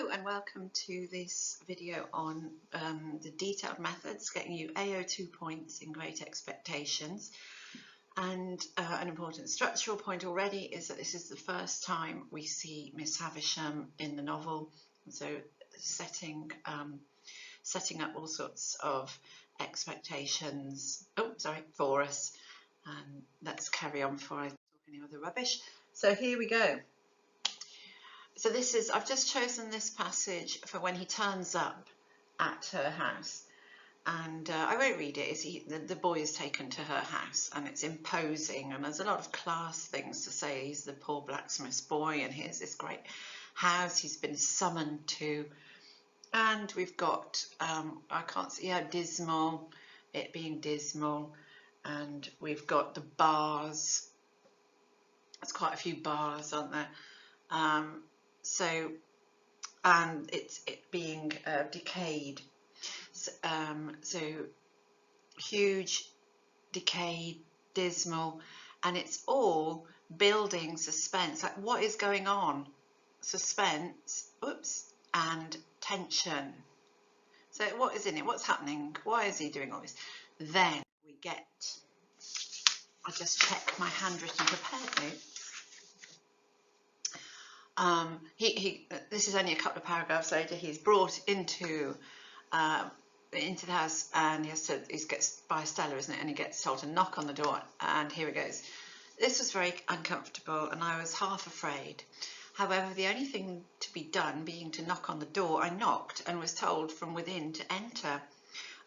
Hello and welcome to this video on the detailed methods getting you AO2 points in Great Expectations. And an important structural point already is that this is the first time we see Miss Havisham in the novel, so setting up all sorts of expectations for us. Let's carry on before I talk any other rubbish. So here we go. So I've just chosen this passage for when he turns up at her house, and I won't read it. The boy is taken to her house, and it's imposing, and there's a lot of class things to say. He's the poor blacksmith's boy, and here's this great house he's been summoned to, and we've got dismal, it being dismal, and we've got the bars. There's quite a few bars, aren't there? And it being decayed, so huge, decayed, dismal, and it's all building suspense. Like, what is going on? Suspense, and tension. So what is in it? What's happening? Why is he doing all this? Then we get, I'll just check my handwritten prepared notes. This is only a couple of paragraphs later. He's brought into the house, and he gets by Stella, isn't it? And he gets told to knock on the door, and here it goes. This was very uncomfortable, and I was half afraid. However, the only thing to be done being to knock on the door, I knocked and was told from within to enter.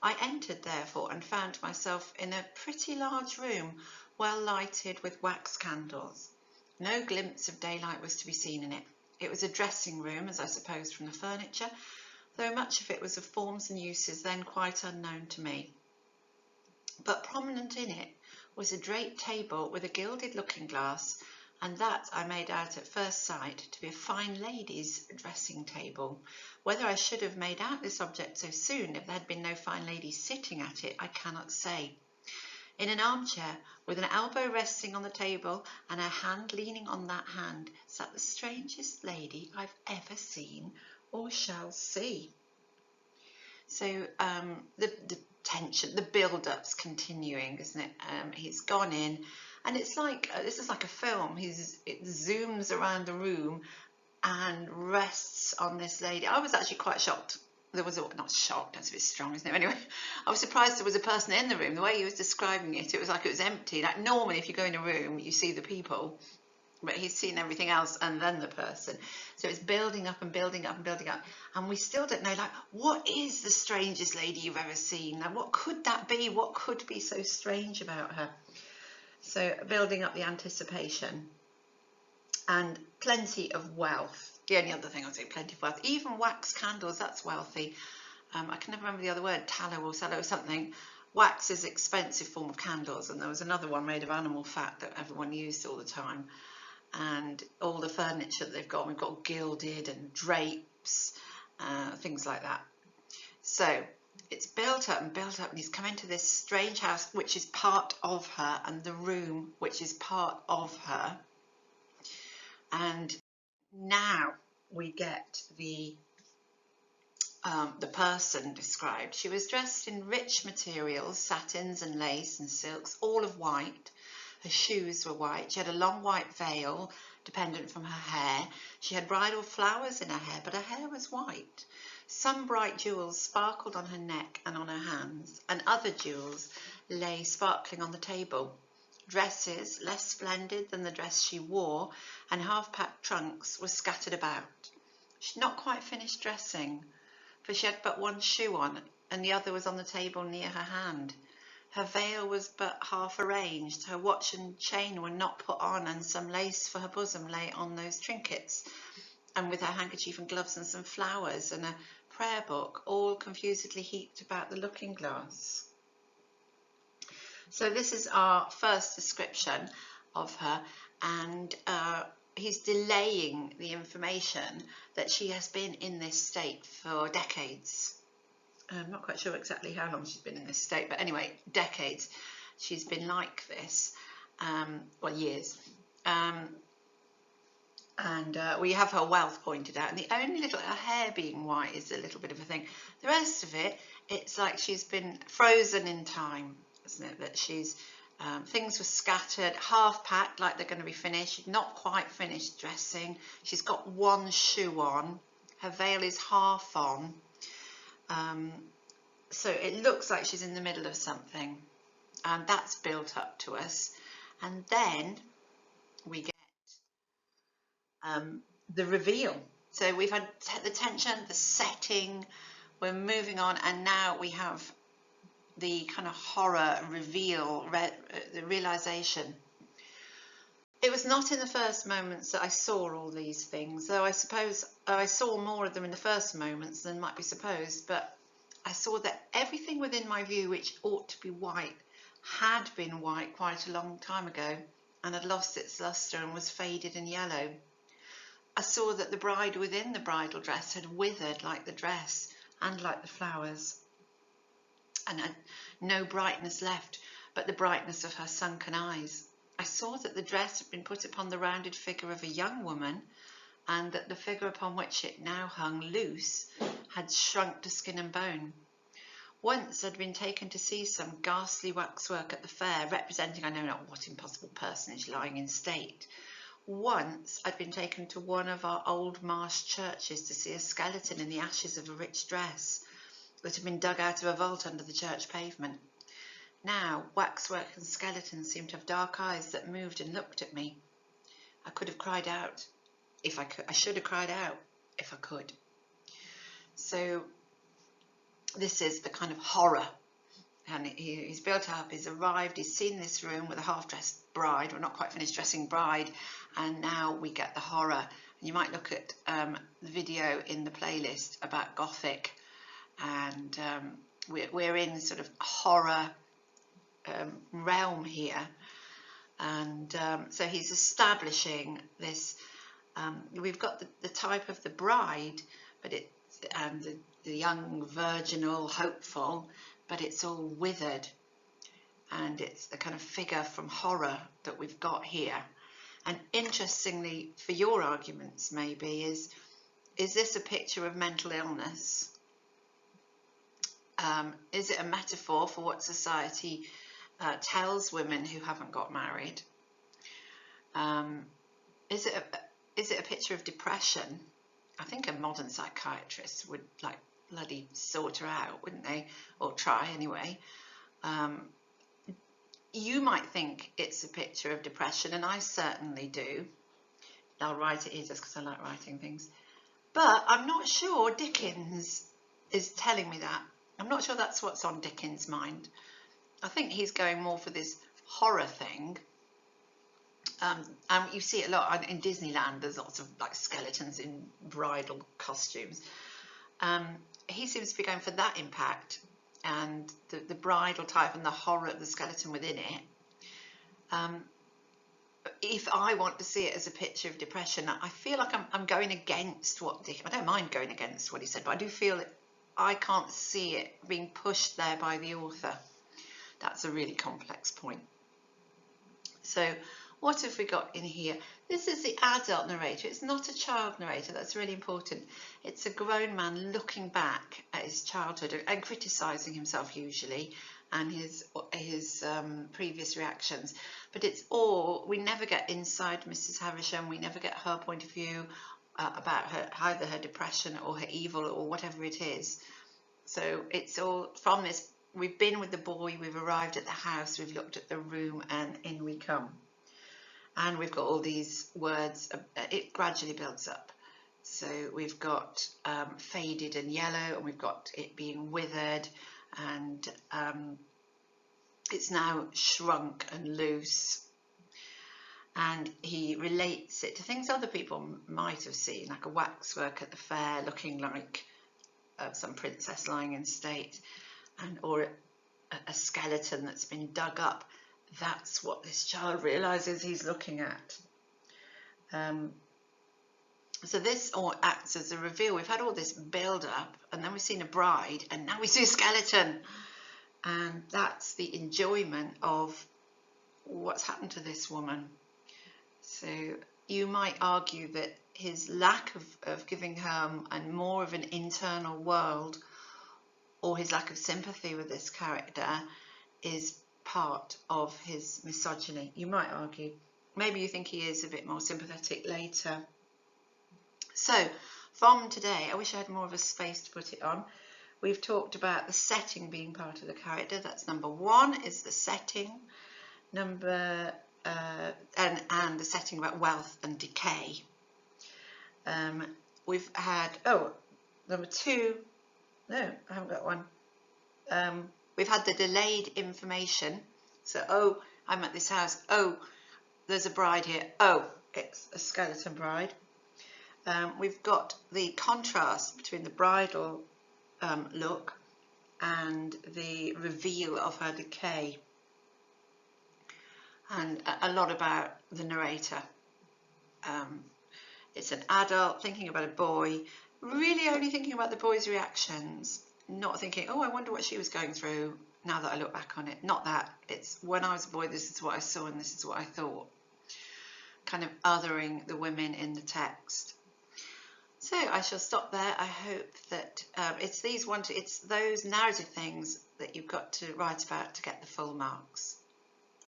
I entered, therefore, and found myself in a pretty large room, well lighted with wax candles. No glimpse of daylight was to be seen in it. It was a dressing room, as I supposed from the furniture, though much of it was of forms and uses then quite unknown to me. But prominent in it was a draped table with a gilded looking-glass, and that I made out at first sight to be a fine lady's dressing table. Whether I should have made out this object so soon if there had been no fine lady sitting at it, I cannot say. In an armchair, with an elbow resting on the table and a hand leaning on that hand, sat the strangest lady I've ever seen or shall see. So the tension, the build-up's continuing, isn't it? He's gone in, and it's like this is like a film. It zooms around the room and rests on this lady. I was actually quite shocked. Not shocked, that's a bit strong, isn't it? Anyway, I was surprised there was a person in the room. The way he was describing it, it was like it was empty. Like normally if you go in a room, you see the people, but he's seen everything else and then the person. So it's building up and building up and building up. And we still don't know, like, what is the strangest lady you've ever seen? Like, what could that be? What could be so strange about her? So building up the anticipation. And plenty of wealth. The only other thing I'd say, plenty of wealth. Even wax candles, that's wealthy. I can never remember the other word, tallow or sallow or something. Wax is an expensive form of candles, and there was another one made of animal fat that everyone used all the time. And all the furniture that they've got, we've got gilded and drapes, things like that. So it's built up, and he's come into this strange house, which is part of her, and the room, which is part of her. And now we get the person described. She was dressed in rich materials, satins and lace and silks, all of white. Her shoes were white. She had a long white veil dependent from her hair. She had bridal flowers in her hair, but her hair was white. Some bright jewels sparkled on her neck and on her hands, and other jewels lay sparkling on the table. Dresses, less splendid than the dress she wore, and half-packed trunks were scattered about. She'd not quite finished dressing, for she had but one shoe on, and the other was on the table near her hand. Her veil was but half arranged, her watch and chain were not put on, and some lace for her bosom lay on those trinkets, and with her handkerchief and gloves and some flowers and a prayer book, all confusedly heaped about the looking-glass. So this is our first description of her, and he's delaying the information that she has been in this state for decades. I'm not quite sure exactly how long she's been in this state, but anyway, decades. She's been like this, well, years. And we have her wealth pointed out, and the only little, her hair being white is a little bit of a thing. The rest of it, it's like she's been frozen in time, isn't it? That she's, things were scattered, half packed, like they're going to be finished, not quite finished dressing. She's got one shoe on, her veil is half on, so it looks like she's in the middle of something, and that's built up to us. And then we get the reveal. So we've had the tension, the setting, we're moving on, and now we have the kind of horror reveal, the realization. It was not in the first moments that I saw all these things, though I suppose I saw more of them in the first moments than might be supposed, but I saw that everything within my view which ought to be white had been white quite a long time ago and had lost its lustre and was faded and yellow. I saw that the bride within the bridal dress had withered like the dress and like the flowers, and had no brightness left but the brightness of her sunken eyes. I saw that the dress had been put upon the rounded figure of a young woman, and that the figure upon which it now hung loose had shrunk to skin and bone. Once I'd been taken to see some ghastly waxwork at the fair, representing I know not what impossible personage lying in state. Once I'd been taken to one of our old marsh churches to see a skeleton in the ashes of a rich dress that had been dug out of a vault under the church pavement. Now waxwork and skeletons seemed to have dark eyes that moved and looked at me. I could have cried out if I could. I should have cried out if I could. So this is the kind of horror. And he's built up, he's arrived, he's seen this room with a half-dressed bride, or not quite finished dressing bride, and now we get the horror. And you might look at the video in the playlist about Gothic, and we're in sort of horror realm here. And so he's establishing this, we've got the type of the bride, but the young, virginal, hopeful, but it's all withered, and it's the kind of figure from horror that we've got here. And interestingly, for your arguments maybe, is this a picture of mental illness? Is it a metaphor for what society tells women who haven't got married? Is it a picture of depression? I think a modern psychiatrist would like bloody sort her out, wouldn't they? Or try anyway. You might think it's a picture of depression, and I certainly do. I'll write it here just because I like writing things. But I'm not sure Dickens is telling me that. I'm not sure that's what's on Dickens' mind. I think he's going more for this horror thing. And you see it a lot in Disneyland. There's lots of like skeletons in bridal costumes. He seems to be going for that impact, and the bridal type and the horror of the skeleton within it. If I want to see it as a picture of depression, I feel like I'm going against what Dickens. I don't mind going against what he said, but I do feel that I can't see it being pushed there by the author. That's a really complex point. So what have we got in here? This is the adult narrator. It's not a child narrator. That's really important. It's a grown man looking back at his childhood and criticising himself usually, and his previous reactions. But it's all, we never get inside Mrs. Havisham. We never get her point of view about either her depression or her evil or whatever it is. So it's all from this. We've been with the boy, we've arrived at the house, we've looked at the room, and in we come. And we've got all these words, it gradually builds up. So we've got faded and yellow, and we've got it being withered, and it's now shrunk and loose. And he relates it to things other people might have seen, like a waxwork at the fair looking like some princess lying in state, or a skeleton that's been dug up. That's what this child realizes he's looking at. So this all acts as a reveal. We've had all this build up, and then we've seen a bride, and now we see a skeleton. And that's the enjoyment of what's happened to this woman. So you might argue that his lack of giving her and more of an internal world, or his lack of sympathy with this character, is part of his misogyny. You might argue. Maybe you think he is a bit more sympathetic later. So, from today, I wish I had more of a space to put it on. We've talked about the setting being part of the character. That's number one, is the setting. And the setting about wealth and decay. We've had, number two, no, I haven't got one. We've had the delayed information. So, I'm at this house. Oh, there's a bride here. Oh, it's a skeleton bride. We've got the contrast between the bridal look and the reveal of her decay. And a lot about the narrator. It's an adult thinking about a boy, really only thinking about the boy's reactions, not thinking, oh, I wonder what she was going through now that I look back on it. Not that. It's when I was a boy, this is what I saw and this is what I thought. Kind of othering the women in the text. So I shall stop there. I hope that it's those narrative things that you've got to write about to get the full marks.